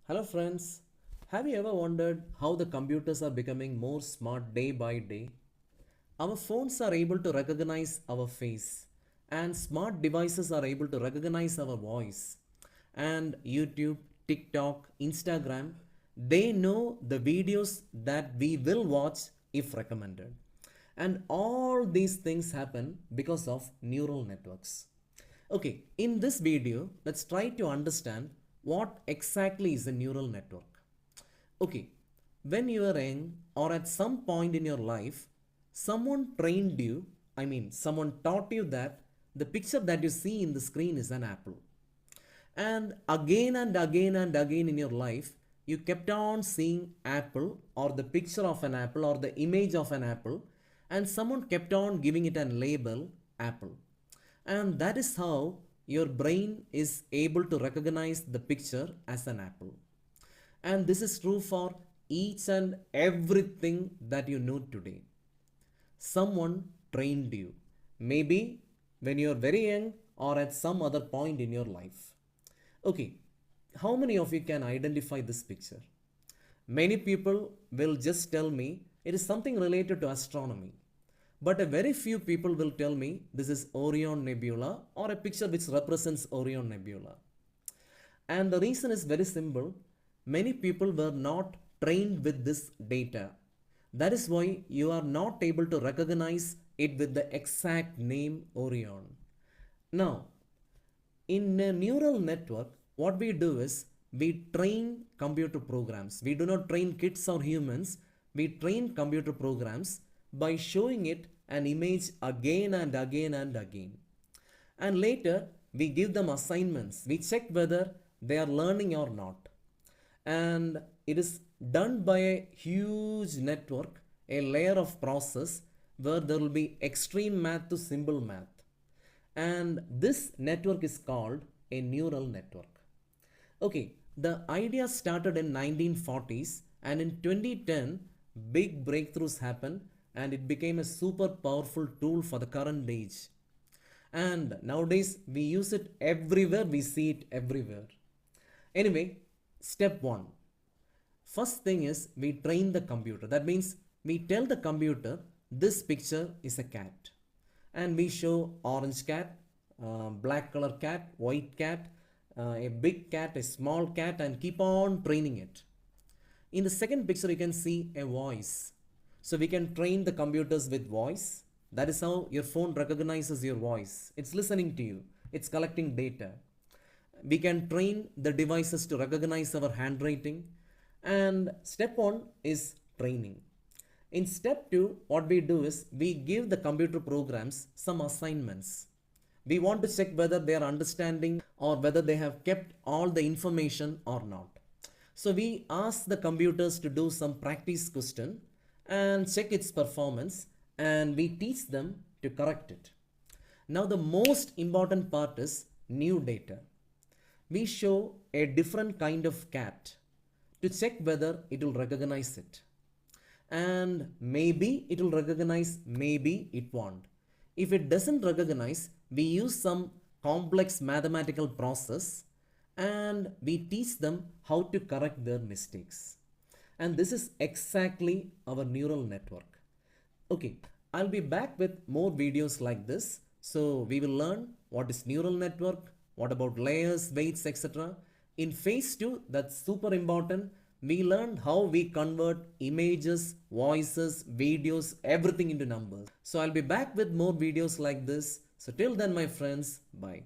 Hello friends, have you ever wondered how the computers are becoming more smart day by day? Our phones are able to recognize our face, and smart devices are able to recognize our voice. And YouTube, TikTok, Instagram, they know the videos that we will watch if recommended. And all these things happen because of neural networks. Okay, in this video, let's try to understand what exactly is a neural network. Okay, when you are young or at some point in your life, someone trained you, someone taught you that the picture that you see in the screen is an apple. And again in your life, you kept on seeing apple or the picture of an apple or the image of an apple, and someone kept on giving it a label apple. And that is how your brain is able to recognize the picture as an apple. And this is true for each and everything that you know today. Someone trained you, maybe when you are very young or at some other point in your life. Okay, how many of you can identify this picture? Many people will just tell me it is something related to astronomy. But a very few people will tell me this is Orion Nebula or a picture which represents Orion Nebula. And the reason is very simple. Many people were not trained with this data. That is why you are not able to recognize it with the exact name Orion. Now, in a neural network, what we do is we train computer programs. We do not train kids or humans. We train computer programs by showing it an image again and again and again. And later, we give them assignments. We check whether they are learning or not. And it is done by a huge network, a layer of process where there will be extreme math to simple math. And this network is called a neural network. Okay, the idea started in 1940s, and in 2010 big breakthroughs happened and it became a super powerful tool for the current age. And nowadays we use it everywhere, we see it everywhere. Anyway, step 1. First thing is we train the computer. That means we tell the computer this picture is a cat. And we show orange cat, black color cat, white cat, a big cat, a small cat, and keep on training it. In the second picture, you can see a voice. So we can train the computers with voice. That is how your phone recognizes your voice. It's listening to you. It's collecting data. We can train the devices to recognize our handwriting. And step 1 is training. In step 2, what we do is we give the computer programs some assignments. We want to check whether they are understanding or whether they have kept all the information or not. So we ask the computers to do some practice question and check its performance, and we teach them to correct it. Now the most important part is new data. We show a different kind of cat to check whether it will recognize it. And maybe it will recognize, maybe it won't. If it doesn't recognize, we use some complex mathematical process and we teach them how to correct their mistakes. And this is exactly our neural network. Okay, I'll be back with more videos like this. So we will learn what is neural network, what about layers, weights, etc. In phase 2, that's super important. We learned how we convert images, voices, videos, everything into numbers. So I'll be back with more videos like this. So till then, my friends, bye.